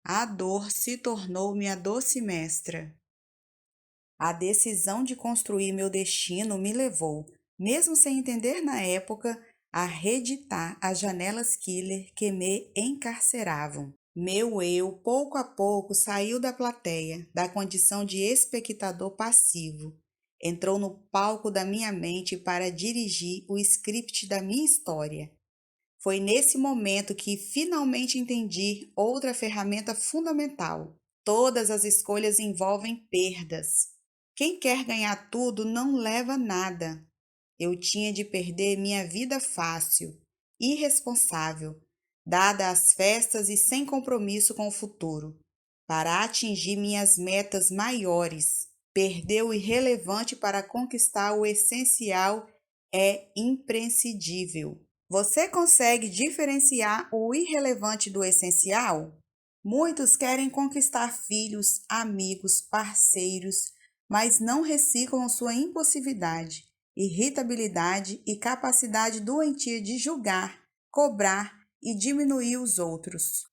A dor se tornou minha doce mestra. A decisão de construir meu destino me levou, mesmo sem entender na época, a reeditar as janelas killer que me encarceravam. Meu eu, pouco a pouco, saiu da plateia, da condição de espectador passivo. Entrou no palco da minha mente para dirigir o script da minha história. Foi nesse momento que finalmente entendi outra ferramenta fundamental. Todas as escolhas envolvem perdas. Quem quer ganhar tudo não leva nada. Eu tinha de perder minha vida fácil, irresponsável, dada às festas e sem compromisso com o futuro, para atingir minhas metas maiores. Perder o irrelevante para conquistar o essencial é imprescindível. Você consegue diferenciar o irrelevante do essencial? Muitos querem conquistar filhos, amigos, parceiros, mas não reciclam sua impulsividade, irritabilidade e capacidade doentia de julgar, cobrar e diminuir os outros.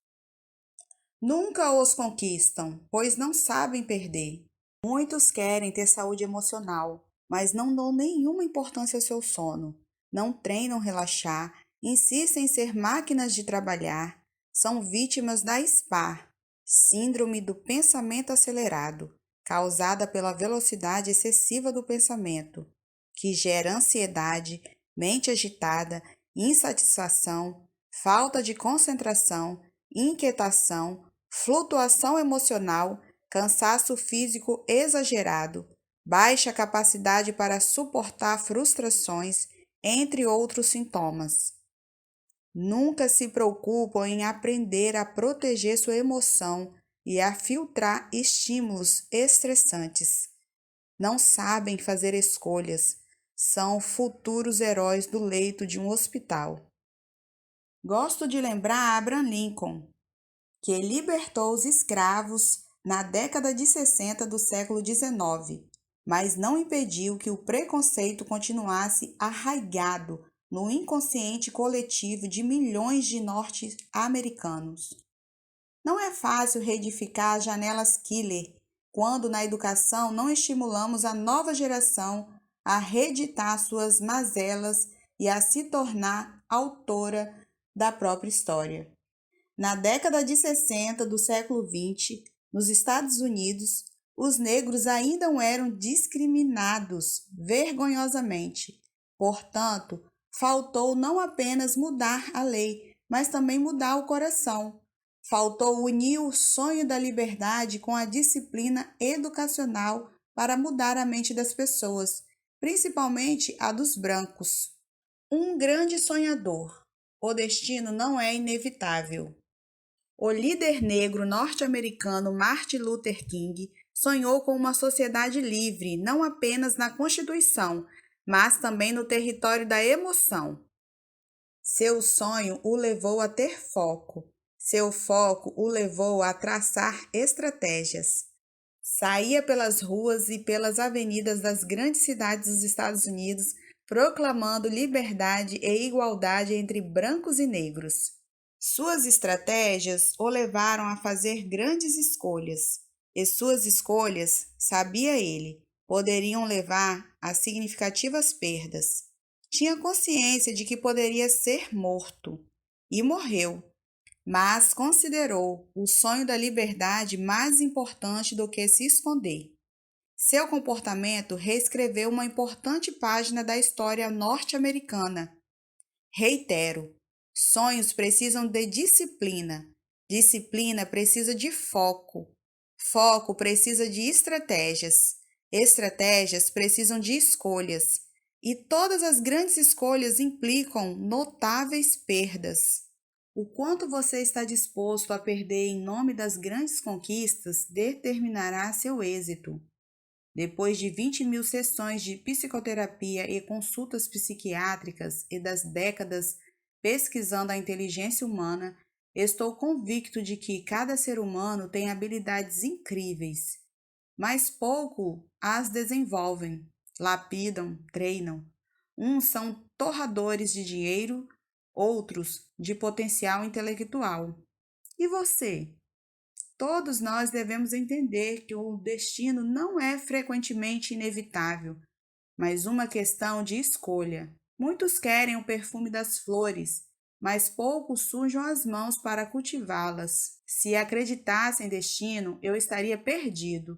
Nunca os conquistam, pois não sabem perder. Muitos querem ter saúde emocional, mas não dão nenhuma importância ao seu sono. Não treinam relaxar, insistem em ser máquinas de trabalhar, são vítimas da SPA, Síndrome do Pensamento Acelerado, causada pela velocidade excessiva do pensamento, que gera ansiedade, mente agitada, insatisfação, falta de concentração, inquietação, flutuação emocional, cansaço físico exagerado, baixa capacidade para suportar frustrações, entre outros sintomas. Nunca se preocupam em aprender a proteger sua emoção e a filtrar estímulos estressantes. Não sabem fazer escolhas, são futuros heróis do leito de um hospital. Gosto de lembrar Abraham Lincoln, que libertou os escravos na década de 60 do século XIX, mas não impediu que o preconceito continuasse arraigado no inconsciente coletivo de milhões de norte-americanos. Não é fácil reedificar as janelas killer quando na educação não estimulamos a nova geração a reeditar suas mazelas e a se tornar autora da própria história. Na década de 60 do século XX, nos Estados Unidos, os negros ainda eram discriminados vergonhosamente. Portanto, faltou não apenas mudar a lei, mas também mudar o coração. Faltou unir o sonho da liberdade com a disciplina educacional para mudar a mente das pessoas, principalmente a dos brancos. Um grande sonhador. O destino não é inevitável. O líder negro norte-americano Martin Luther King sonhou com uma sociedade livre, não apenas na Constituição, mas também no território da emoção. Seu sonho o levou a ter foco. Seu foco o levou a traçar estratégias. Saía pelas ruas e pelas avenidas das grandes cidades dos Estados Unidos, proclamando liberdade e igualdade entre brancos e negros. Suas estratégias o levaram a fazer grandes escolhas, e suas escolhas, sabia ele, poderiam levar a significativas perdas. Tinha consciência de que poderia ser morto, e morreu, mas considerou o sonho da liberdade mais importante do que se esconder. Seu comportamento reescreveu uma importante página da história norte-americana. Reitero, sonhos precisam de disciplina, disciplina precisa de foco, foco precisa de estratégias, estratégias precisam de escolhas, e todas as grandes escolhas implicam notáveis perdas. O quanto você está disposto a perder em nome das grandes conquistas determinará seu êxito. Depois de 20.000 sessões de psicoterapia e consultas psiquiátricas e das décadas pesquisando a inteligência humana, estou convicto de que cada ser humano tem habilidades incríveis, mas pouco as desenvolvem, lapidam, treinam. Uns são torradores de dinheiro, outros de potencial intelectual. E você? todos nós devemos entender que o destino não é frequentemente inevitável, mas uma questão de escolha. Muitos querem o perfume das flores, mas poucos sujam as mãos para cultivá-las. Se acreditasse em destino, eu estaria perdido.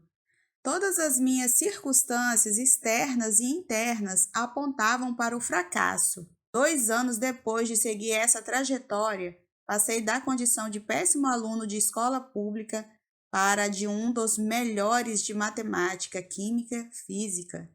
Todas as minhas circunstâncias externas e internas apontavam para o fracasso. 2 anos depois de seguir essa trajetória, passei da condição de péssimo aluno de escola pública para a de um dos melhores de matemática, química, física.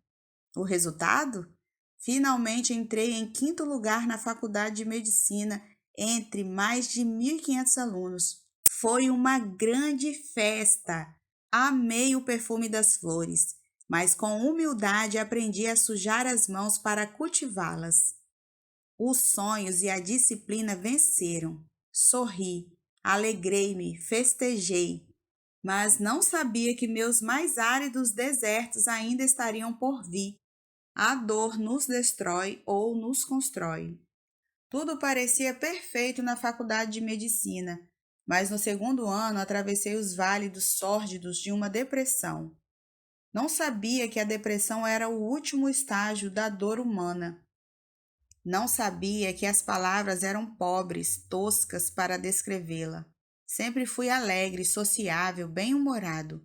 O resultado? Finalmente entrei em 5º lugar na faculdade de medicina entre mais de 1.500 alunos. Foi uma grande festa. Amei o perfume das flores, mas com humildade aprendi a sujar as mãos para cultivá-las. Os sonhos e a disciplina venceram. Sorri, alegrei-me, festejei, mas não sabia que meus mais áridos desertos ainda estariam por vir. A dor nos destrói ou nos constrói. Tudo parecia perfeito na faculdade de medicina, mas no 2º ano atravessei os válidos sórdidos de uma depressão. Não sabia que a depressão era o último estágio da dor humana. Não sabia que as palavras eram pobres, toscas para descrevê-la. Sempre fui alegre, sociável, bem-humorado.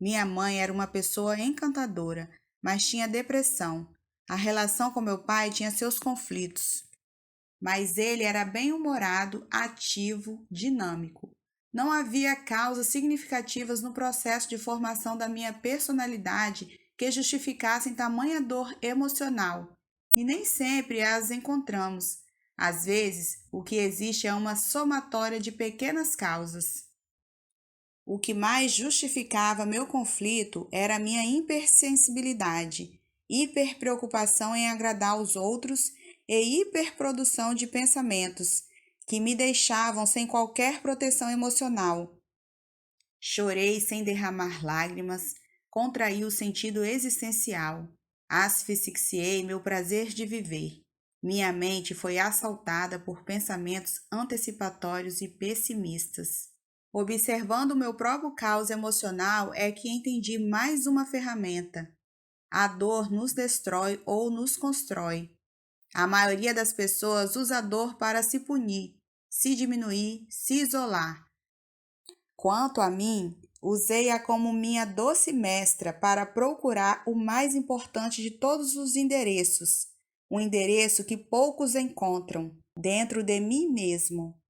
Minha mãe era uma pessoa encantadora, mas tinha depressão. A relação com meu pai tinha seus conflitos, mas ele era bem-humorado, ativo, dinâmico. Não havia causas significativas no processo de formação da minha personalidade que justificassem tamanha dor emocional, e nem sempre as encontramos. Às vezes, o que existe é uma somatória de pequenas causas. O que mais justificava meu conflito era a minha hipersensibilidade, hiperpreocupação em agradar aos outros e hiperprodução de pensamentos que me deixavam sem qualquer proteção emocional. Chorei sem derramar lágrimas, contraí o sentido existencial, asfixiei meu prazer de viver. Minha mente foi assaltada por pensamentos antecipatórios e pessimistas. Observando o meu próprio caos emocional é que entendi mais uma ferramenta. A dor nos destrói ou nos constrói. A maioria das pessoas usa a dor para se punir, se diminuir, se isolar. Quanto a mim, usei-a como minha doce mestra para procurar o mais importante de todos os endereços, um endereço que poucos encontram, dentro de mim mesmo.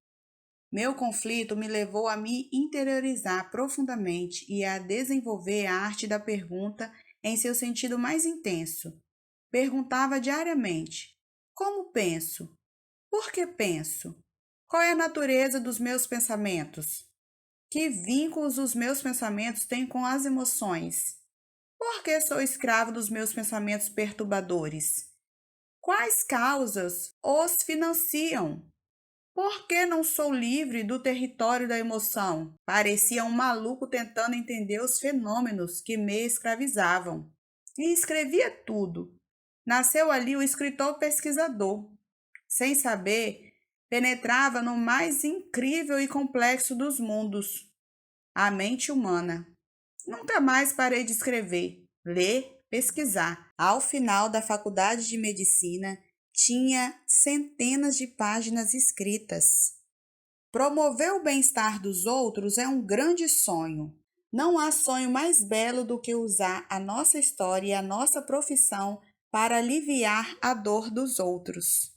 Meu conflito me levou a me interiorizar profundamente e a desenvolver a arte da pergunta em seu sentido mais intenso. Perguntava diariamente: como penso? Por que penso? Qual é a natureza dos meus pensamentos? Que vínculos os meus pensamentos têm com as emoções? Por que sou escravo dos meus pensamentos perturbadores? Quais causas os financiam? Por que não sou livre do território da emoção? Parecia um maluco tentando entender os fenômenos que me escravizavam. E escrevia tudo. Nasceu ali o escritor pesquisador. Sem saber, penetrava no mais incrível e complexo dos mundos, a mente humana. Nunca mais parei de escrever, ler, pesquisar. Ao final da faculdade de medicina, tinha centenas de páginas escritas. Promover o bem-estar dos outros é um grande sonho. Não há sonho mais belo do que usar a nossa história e a nossa profissão para aliviar a dor dos outros.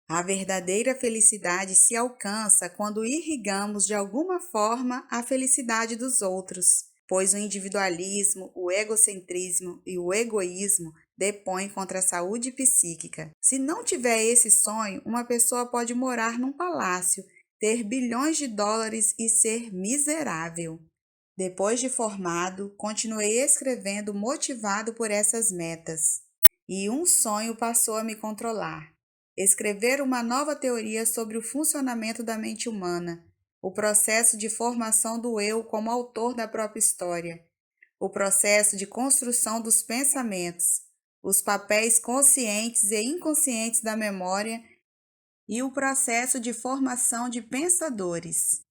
A verdadeira felicidade se alcança quando irrigamos de alguma forma a felicidade dos outros, pois o individualismo, o egocentrismo e o egoísmo depõem contra a saúde psíquica. Se não tiver esse sonho, uma pessoa pode morar num palácio, ter bilhões de dólares e ser miserável. Depois de formado, continuei escrevendo motivado por essas metas. E um sonho passou a me controlar. Escrever uma nova teoria sobre o funcionamento da mente humana, o processo de formação do eu como autor da própria história, o processo de construção dos pensamentos, os papéis conscientes e inconscientes da memória e o processo de formação de pensadores.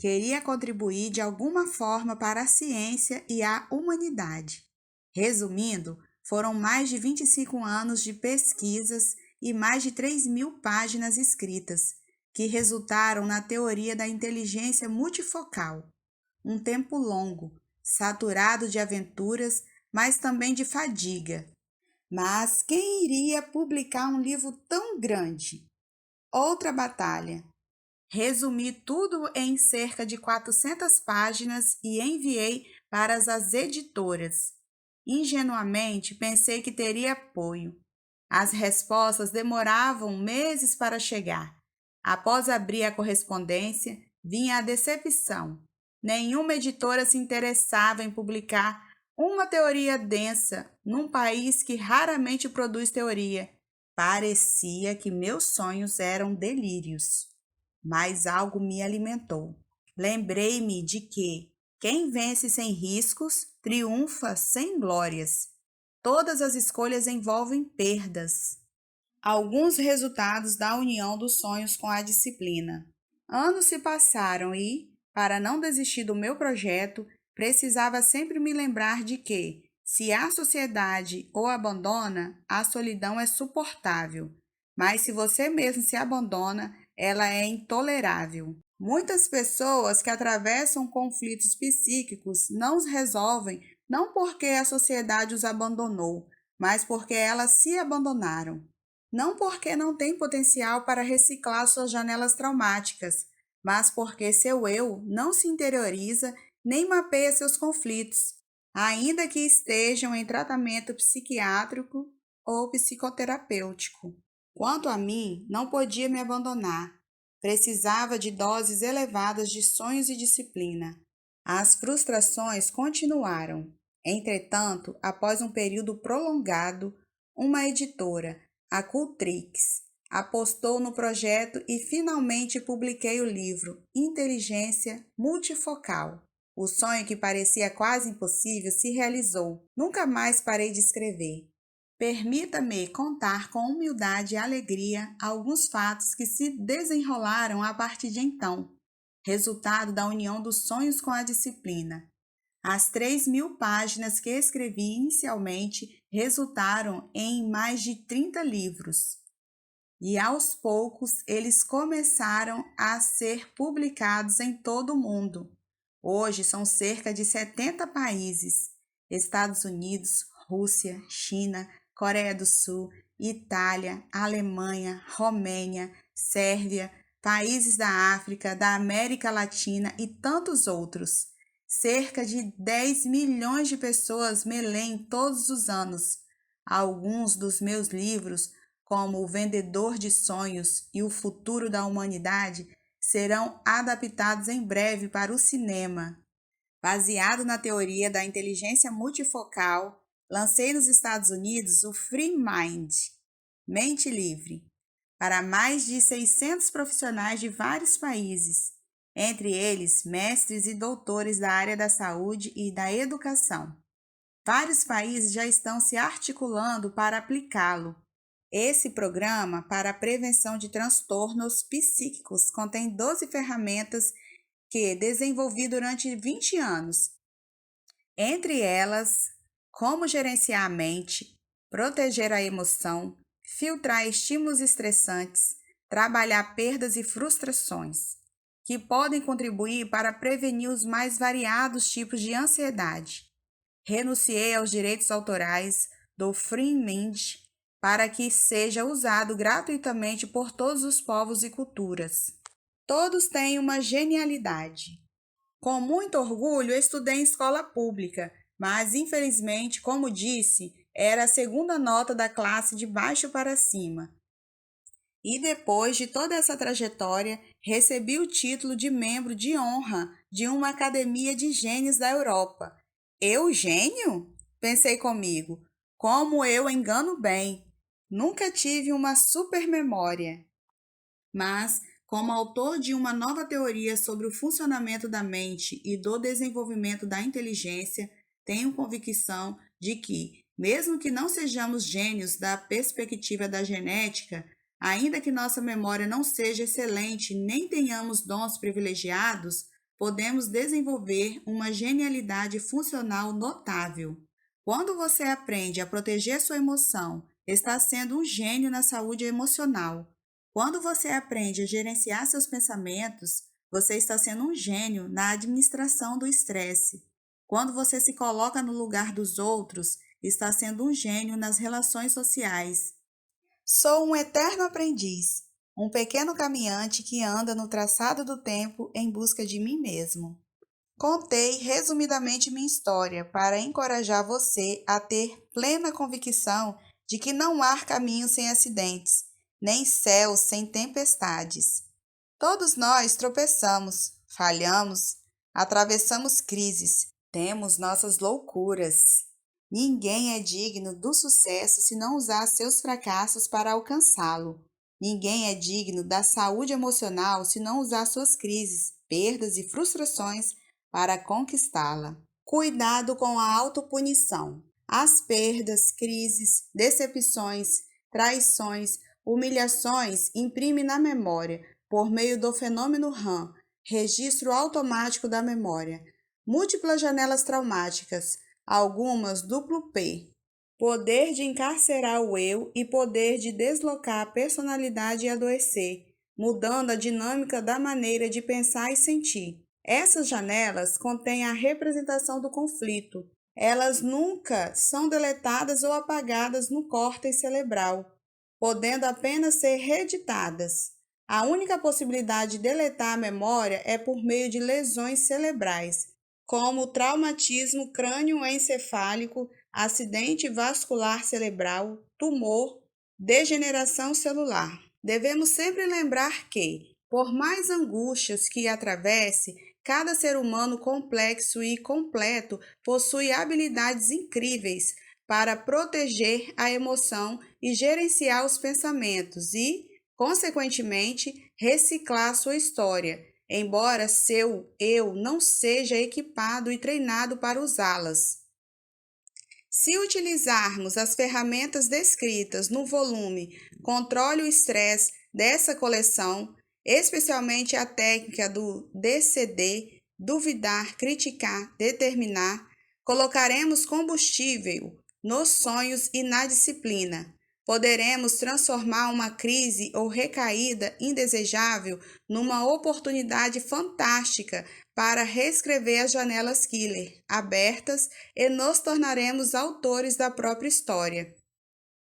Queria contribuir de alguma forma para a ciência e a humanidade. Resumindo, foram mais de 25 anos de pesquisas e mais de 3.000 páginas escritas, que resultaram na teoria da inteligência multifocal. Um tempo longo, saturado de aventuras, mas também de fadiga. Mas quem iria publicar um livro tão grande? Outra batalha. Resumi tudo em cerca de 400 páginas e enviei para as editoras. Ingenuamente, pensei que teria apoio. As respostas demoravam meses para chegar. Após abrir a correspondência, vinha a decepção. Nenhuma editora se interessava em publicar uma teoria densa num país que raramente produz teoria. Parecia que meus sonhos eram delírios. Mas algo me alimentou. Lembrei-me de que quem vence sem riscos triunfa sem glórias. Todas as escolhas envolvem perdas. Alguns resultados da união dos sonhos com a disciplina. Anos se passaram e, para não desistir do meu projeto, precisava sempre me lembrar de que, se a sociedade o abandona, a solidão é suportável. Mas se você mesmo se abandona, ela é intolerável. Muitas pessoas que atravessam conflitos psíquicos não os resolvem não porque a sociedade os abandonou, mas porque elas se abandonaram. Não porque não têm potencial para reciclar suas janelas traumáticas, mas porque seu eu não se interioriza nem mapeia seus conflitos, ainda que estejam em tratamento psiquiátrico ou psicoterapêutico. Quanto a mim, não podia me abandonar. Precisava de doses elevadas de sonhos e disciplina. As frustrações continuaram. Entretanto, após um período prolongado, uma editora, a Cultrix, apostou no projeto e finalmente publiquei o livro Inteligência Multifocal. O sonho que parecia quase impossível se realizou. Nunca mais parei de escrever. Permita-me contar com humildade e alegria alguns fatos que se desenrolaram a partir de então, resultado da união dos sonhos com a disciplina. As 3.000 páginas que escrevi inicialmente resultaram em mais de 30 livros. E aos poucos eles começaram a ser publicados em todo o mundo. Hoje são cerca de 70 países: Estados Unidos, Rússia, China, Coreia do Sul, Itália, Alemanha, Romênia, Sérvia, países da África, da América Latina e tantos outros. Cerca de 10 milhões de pessoas me leem todos os anos. Alguns dos meus livros, como O Vendedor de Sonhos e O Futuro da Humanidade, serão adaptados em breve para o cinema. Baseado na teoria da inteligência multifocal, lancei nos Estados Unidos o Free Mind, Mente Livre, para mais de 600 profissionais de vários países, entre eles mestres e doutores da área da saúde e da educação. Vários países já estão se articulando para aplicá-lo. Esse programa para a prevenção de transtornos psíquicos contém 12 ferramentas que desenvolvi durante 20 anos. Entre elas, como gerenciar a mente, proteger a emoção, filtrar estímulos estressantes, trabalhar perdas e frustrações, que podem contribuir para prevenir os mais variados tipos de ansiedade. Renunciei aos direitos autorais do Free Mind para que seja usado gratuitamente por todos os povos e culturas. Todos têm uma genialidade. Com muito orgulho, estudei em escola pública, mas infelizmente, como disse, era a segunda nota da classe de baixo para cima. E depois de toda essa trajetória, recebi o título de membro de honra de uma academia de gênios da Europa. Eu, gênio? Pensei comigo. Como eu engano bem. Nunca tive uma supermemória. Mas, como autor de uma nova teoria sobre o funcionamento da mente e do desenvolvimento da inteligência, tenho convicção de que, mesmo que não sejamos gênios da perspectiva da genética, ainda que nossa memória não seja excelente nem tenhamos dons privilegiados, podemos desenvolver uma genialidade funcional notável. Quando você aprende a proteger sua emoção, está sendo um gênio na saúde emocional. Quando você aprende a gerenciar seus pensamentos, você está sendo um gênio na administração do estresse. Quando você se coloca no lugar dos outros, está sendo um gênio nas relações sociais. Sou um eterno aprendiz, um pequeno caminhante que anda no traçado do tempo em busca de mim mesmo. Contei resumidamente minha história para encorajar você a ter plena convicção de que não há caminho sem acidentes, nem céu sem tempestades. Todos nós tropeçamos, falhamos, atravessamos crises, temos nossas loucuras. Ninguém é digno do sucesso se não usar seus fracassos para alcançá-lo. Ninguém é digno da saúde emocional se não usar suas crises, perdas e frustrações para conquistá-la. Cuidado com a autopunição. As perdas, crises, decepções, traições, humilhações imprimem na memória, por meio do fenômeno RAM, registro automático da memória, múltiplas janelas traumáticas, algumas duplo P, poder de encarcerar o eu e poder de deslocar a personalidade e adoecer, mudando a dinâmica da maneira de pensar e sentir. Essas janelas contêm a representação do conflito. Elas nunca são deletadas ou apagadas no córtex cerebral, podendo apenas ser reeditadas. A única possibilidade de deletar a memória é por meio de lesões cerebrais, como traumatismo crânioencefálico, acidente vascular cerebral, tumor, degeneração celular. Devemos sempre lembrar que, por mais angústias que atravesse, cada ser humano complexo e completo possui habilidades incríveis para proteger a emoção e gerenciar os pensamentos e, consequentemente, reciclar sua história, embora seu eu não seja equipado e treinado para usá-las. Se utilizarmos as ferramentas descritas no volume Controle o Estresse dessa coleção, especialmente a técnica do DCD, duvidar, criticar, determinar, colocaremos combustível nos sonhos e na disciplina. Poderemos transformar uma crise ou recaída indesejável numa oportunidade fantástica para reescrever as janelas killer abertas e nos tornaremos autores da própria história.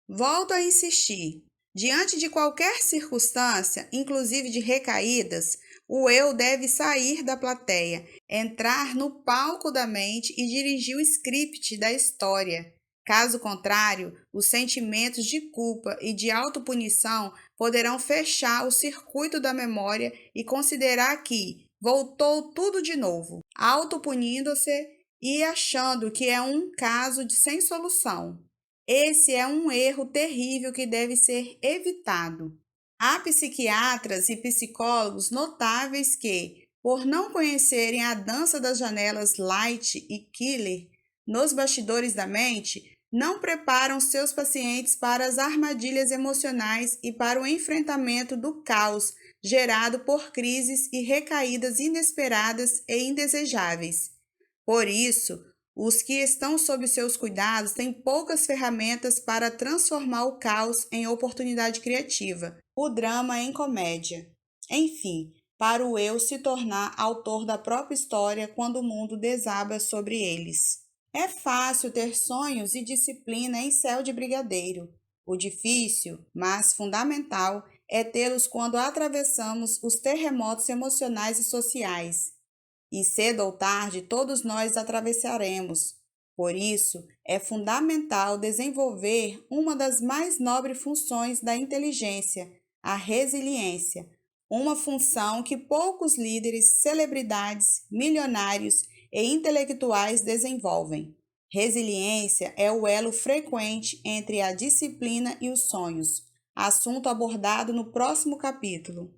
Volto a insistir. Diante de qualquer circunstância, inclusive de recaídas, o eu deve sair da plateia, entrar no palco da mente e dirigir o script da história. Caso contrário, os sentimentos de culpa e de autopunição poderão fechar o circuito da memória e considerar que voltou tudo de novo, autopunindo-se e achando que é um caso sem solução. Esse é um erro terrível que deve ser evitado. Há psiquiatras e psicólogos notáveis que, por não conhecerem a dança das janelas light e killer nos bastidores da mente, não preparam seus pacientes para as armadilhas emocionais e para o enfrentamento do caos gerado por crises e recaídas inesperadas e indesejáveis. Por isso, os que estão sob seus cuidados têm poucas ferramentas para transformar o caos em oportunidade criativa, o drama em comédia. Enfim, para o eu se tornar autor da própria história quando o mundo desaba sobre eles. É fácil ter sonhos e disciplina em céu de brigadeiro. O difícil, mas fundamental, é tê-los quando atravessamos os terremotos emocionais e sociais. E cedo ou tarde todos nós atravessaremos. Por isso, é fundamental desenvolver uma das mais nobres funções da inteligência, a resiliência, uma função que poucos líderes, celebridades, milionários e intelectuais desenvolvem. Resiliência é o elo frequente entre a disciplina e os sonhos, assunto abordado no próximo capítulo.